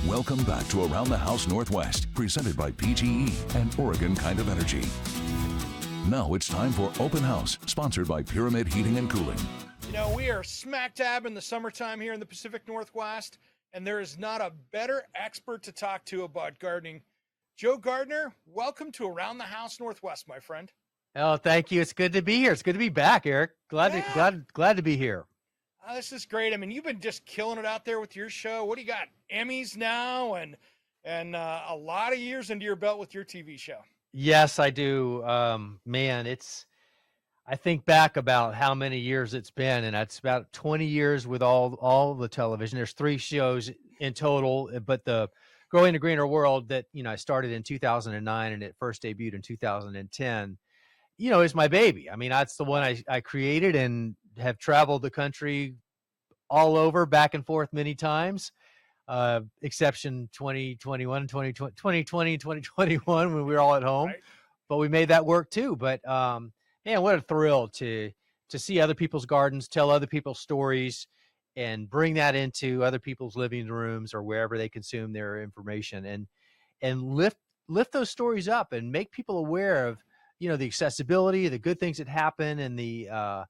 Welcome back to Around the House Northwest, presented by PGE and Oregon Kind of Energy. Now it's time for Open House, sponsored by Pyramid Heating and Cooling. You know, we are smack dab in the summertime here in the Pacific Northwest, and there is not a better expert to talk to about gardening. Joe Gardner, welcome to Around the House Northwest, my friend. Oh, thank you. It's good to be here. It's good to be back, Eric. Glad to be here. This is great. I mean, you've been just killing it out there with your show. What do you got? Emmys now, and a lot of years into your belt with your TV show. Yes, I do. Man, I think back about how many years it's been, and that's about 20 years with all the television. There's 3 shows in total, but the Growing a Greener World that, I started in 2009 and it first debuted in 2010, is my baby. I mean, that's the one I created and have traveled the country all over, back and forth many times. Exception 2021, 2020, 2021 when we were all at home, Right. But we made that work too. But man, what a thrill to see other people's gardens, tell other people's stories, and bring that into other people's living rooms or wherever they consume their information, and lift those stories up and make people aware of, the accessibility, the good things that happen, and the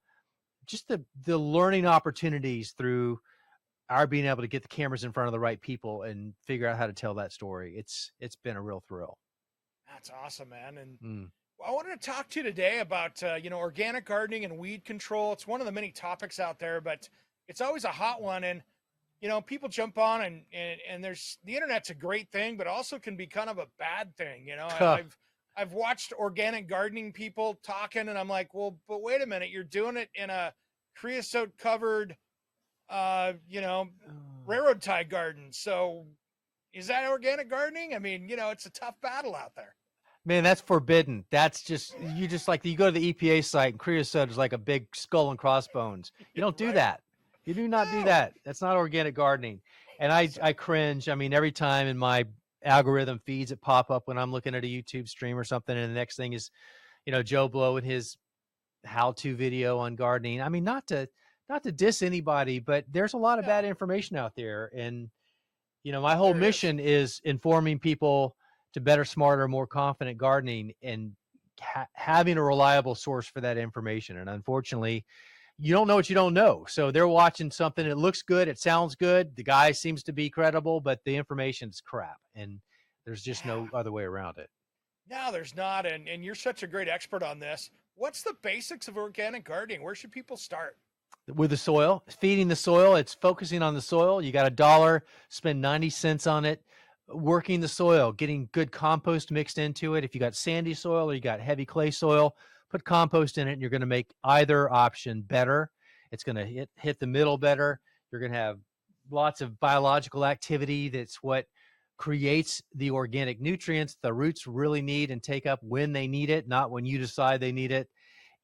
just the learning opportunities through our being able to get the cameras in front of the right people and figure out how to tell that story. It's been a real thrill. That's awesome, man. And I wanted to talk to you today about, organic gardening and weed control. It's one of the many topics out there, but it's always a hot one. And, people jump on and there's, the internet's a great thing, but also can be kind of a bad thing. I've watched organic gardening people talking, and I'm like, well, but wait a minute, you're doing it in a creosote covered, railroad tie garden. So is that organic gardening? I mean, it's a tough battle out there. Man, that's forbidden. That's just, you go to the EPA site and creosote is like a big skull and crossbones. You don't do Right. that. You do not do that. That's not organic gardening. And I cringe. I mean, every time in my algorithm feeds that pop up when I'm looking at a YouTube stream or something, and the next thing is, Joe Blow and his how-to video on gardening. I mean, not to diss anybody, but there's a lot of bad information out there. And, my whole mission is informing people to better, smarter, more confident gardening, and having a reliable source for that information. And unfortunately, you don't know what you don't know. So they're watching something. It looks good. It sounds good. The guy seems to be credible, but the information's crap. And there's just no other way around it. No, there's not. And you're such a great expert on this. What's the basics of organic gardening? Where should people start? With the soil, feeding the soil. It's focusing on the soil. You got $1, spend 90 cents on it, working the soil, getting good compost mixed into it. If you got sandy soil or you got heavy clay soil, put compost in it, and you're going to make either option better. It's going to hit the middle better. You're going to have lots of biological activity. That's what creates the organic nutrients the roots really need and take up when they need it, not when you decide they need it.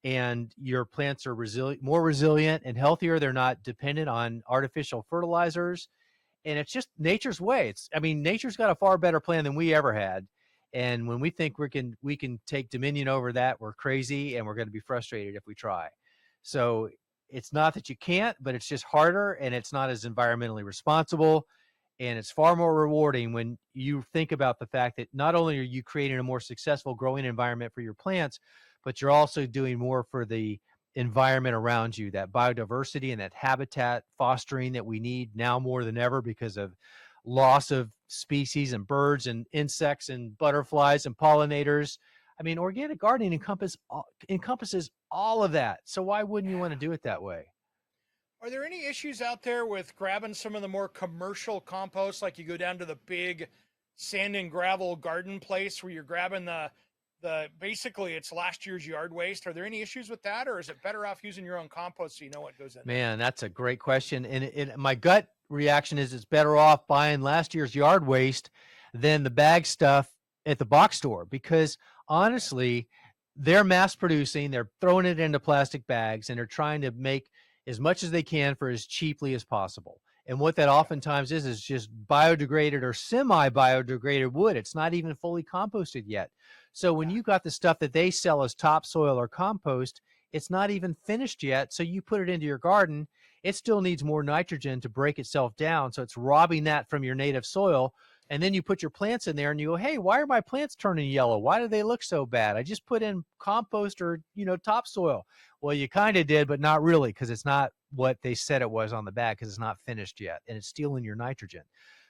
And your plants are more resilient and healthier. They're not dependent on artificial fertilizers. And it's just nature's way. Nature's got a far better plan than we ever had. And when we think we can take dominion over that, we're crazy, and we're going to be frustrated if we try. So it's not that you can't, but it's just harder, and it's not as environmentally responsible. And it's far more rewarding when you think about the fact that not only are you creating a more successful growing environment for your plants, but you're also doing more for the environment around you, that biodiversity and that habitat fostering that we need now more than ever because of loss of species and birds and insects and butterflies and pollinators. I mean, organic gardening encompasses all of that. So why wouldn't you want to do it that way? Are there any issues out there with grabbing some of the more commercial compost, like you go down to the big sand and gravel garden place where you're grabbing the basically it's last year's yard waste? Are there any issues with that, or is it better off using your own compost so you know what goes in? Man, that's a great question. And my gut reaction is it's better off buying last year's yard waste than the bag stuff at the box store, because honestly, they're mass producing, they're throwing it into plastic bags, and they're trying to make as much as they can for as cheaply as possible. And what that oftentimes is just biodegraded or semi-biodegraded wood. It's not even fully composted yet. So when you got the stuff that they sell as topsoil or compost, it's not even finished yet. So you put it into your garden it still needs more nitrogen to break itself down. So it's robbing that from your native soil. And then you put your plants in there and you go, hey, why are my plants turning yellow? Why do they look so bad? I just put in compost or, topsoil. Well, you kind of did, but not really, because it's not what they said it was on the bag, because it's not finished yet, and it's stealing your nitrogen.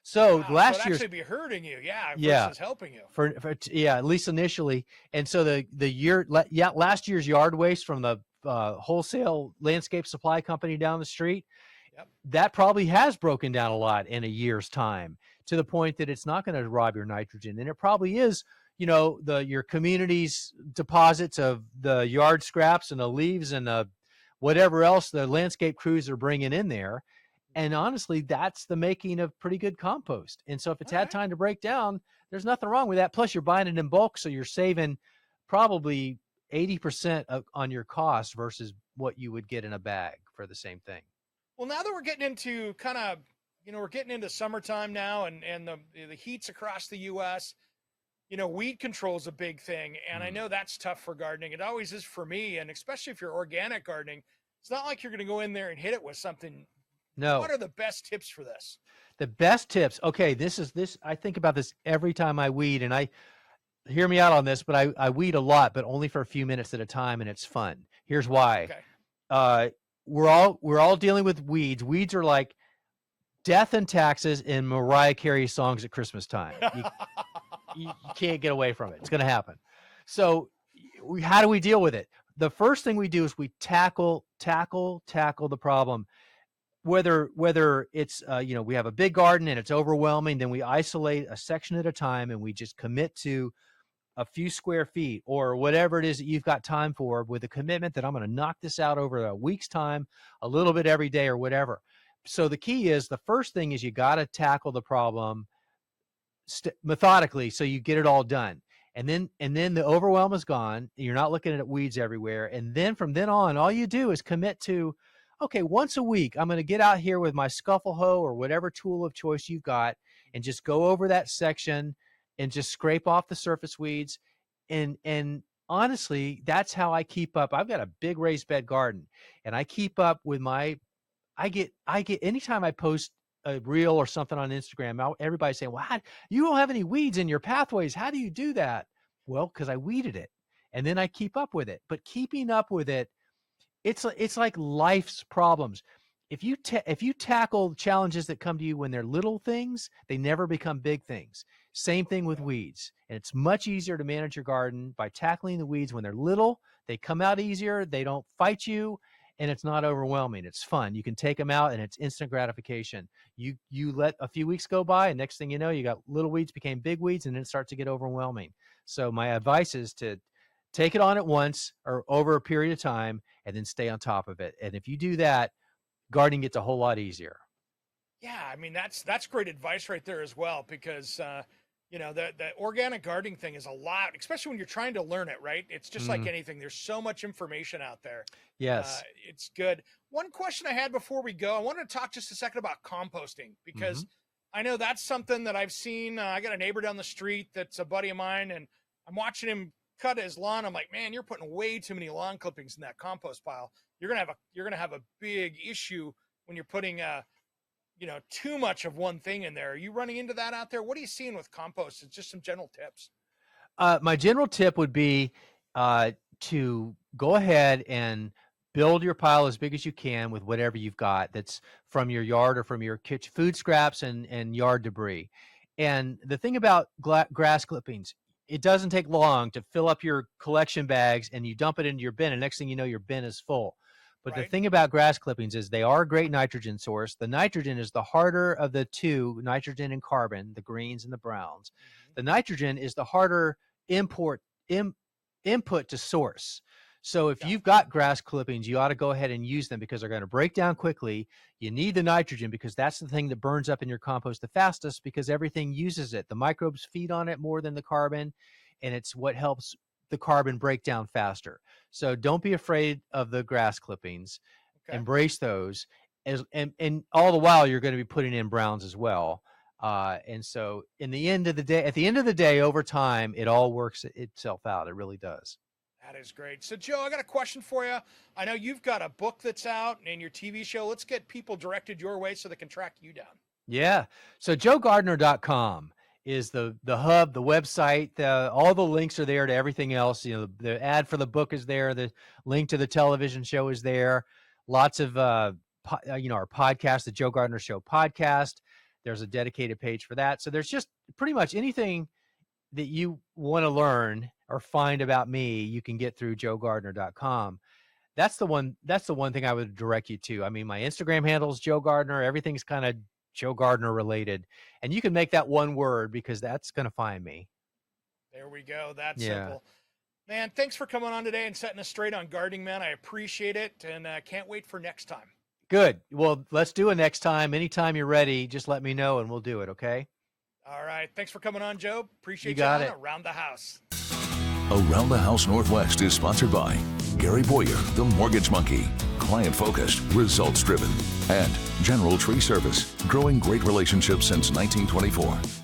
So Wow, last so year, it'd actually be hurting you, yeah, versus helping you. for at least initially. And so last year's yard waste from the wholesale landscape supply company down the street, Yep. that probably has broken down a lot in a year's time, to the point that it's not going to rob your nitrogen. And it probably is, your community's deposits of the yard scraps and the leaves and the whatever else the landscape crews are bringing in there. And honestly, that's the making of pretty good compost. And so if it's had time to break down, there's nothing wrong with that. Plus, you're buying it in bulk, so you're saving probably 80% on your cost versus what you would get in a bag for the same thing. Well, now that we're getting into we're getting into summertime now, and the heat's across the U.S., weed control is a big thing. And I know that's tough for gardening. It always is for me. And especially if you're organic gardening, it's not like you're going to go in there and hit it with something. No. What are the best tips for this? The best tips. Okay. I think about this every time I weed, and hear me out on this, but I weed a lot, but only for a few minutes at a time. And it's fun. Here's why. Okay. We're all dealing with weeds. Weeds are like death and taxes in Mariah Carey songs at Christmas time. You can't get away from it. It's going to happen. So how do we deal with it? The first thing we do is we tackle the problem. Whether it's, we have a big garden and it's overwhelming, then we isolate a section at a time and we just commit to a few square feet or whatever it is that you've got time for, with a commitment that I'm going to knock this out over a week's time, a little bit every day or whatever. So the key is, the first thing is you got to tackle the problem methodically, so you get it all done. And then the overwhelm is gone. You're not looking at weeds everywhere. And then from then on, all you do is commit to, okay, once a week, I'm going to get out here with my scuffle hoe or whatever tool of choice you've got and just go over that section and just scrape off the surface weeds. And honestly, that's how I keep up. I've got a big raised bed garden, and I keep up with I get anytime I post a reel or something on Instagram, everybody's saying, well, you don't have any weeds in your pathways. How do you do that? Well, because I weeded it, and then I keep up with it. But keeping up with it, it's like life's problems. If you tackle challenges that come to you when they're little things, they never become big things. Same thing with weeds. And it's much easier to manage your garden by tackling the weeds when they're little. They come out easier. They don't fight you. And it's not overwhelming. It's fun. You can take them out, and it's instant gratification. You let a few weeks go by, and next thing you know, you got little weeds became big weeds, and then it starts to get overwhelming. So my advice is to take it on at once or over a period of time, and then stay on top of it. And if you do that, gardening gets a whole lot easier. Yeah, I mean, that's great advice right there as well, because the organic gardening thing is a lot, especially when you're trying to learn it, right? It's just like anything. There's so much information out there. Yes. It's good. One question I had before we go, I wanted to talk just a second about composting, because I know that's something that I've seen. I got a neighbor down the street that's a buddy of mine, and I'm watching him cut his lawn. I'm like, man, you're putting way too many lawn clippings in that compost pile. You're gonna have a big issue when you're putting too much of one thing in there. Are you running into that out there? What are you seeing with compost? It's just some general tips. My general tip would be to go ahead and build your pile as big as you can with whatever you've got that's from your yard or from your kitchen, food scraps and yard debris. And the thing about grass clippings, it doesn't take long to fill up your collection bags and you dump it into your bin, and next thing you know, your bin is full. But the thing about grass clippings is they are a great nitrogen source. The nitrogen is the harder of the two, nitrogen and carbon, the greens and the browns. The nitrogen is the harder input to source. So if you've got grass clippings, you ought to go ahead and use them, because they're going to break down quickly. You need the nitrogen because that's the thing that burns up in your compost the fastest, because everything uses it. The microbes feed on it more than the carbon, and it's what helps the carbon break down faster. So don't be afraid of the grass clippings. Embrace those. And all the while, you're going to be putting in browns as well. And so at the end of the day, over time, it all works itself out. It really does. That is great. So, Joe, I got a question for you. I know you've got a book that's out and your TV show. Let's get people directed your way so they can track you down. Yeah. So joegardner.com is the hub, the website. All the links are there to everything else. You know, the ad for the book is there. The link to the television show is there. Lots of, our podcast, the Joe Gardner Show podcast. There's a dedicated page for that. So there's just pretty much anything that you want to learn or find about me, you can get through joegardner.com. That's the one thing I would direct you to. I mean, my Instagram handle is Joe Gardner. Everything's kind of Joe Gardner related. And you can make that one word because that's going to find me. There we go. That's simple. Man, thanks for coming on today and setting us straight on gardening, man. I appreciate it, and can't wait for next time. Good. Well, let's do it next time. Anytime you're ready, just let me know and we'll do it, okay? All right. Thanks for coming on, Joe. Appreciate you got it. Around the House. Around the House Northwest is sponsored by Gary Boyer, the Mortgage Monkey, client-focused, results-driven, and General Tree Service, growing great relationships since 1924.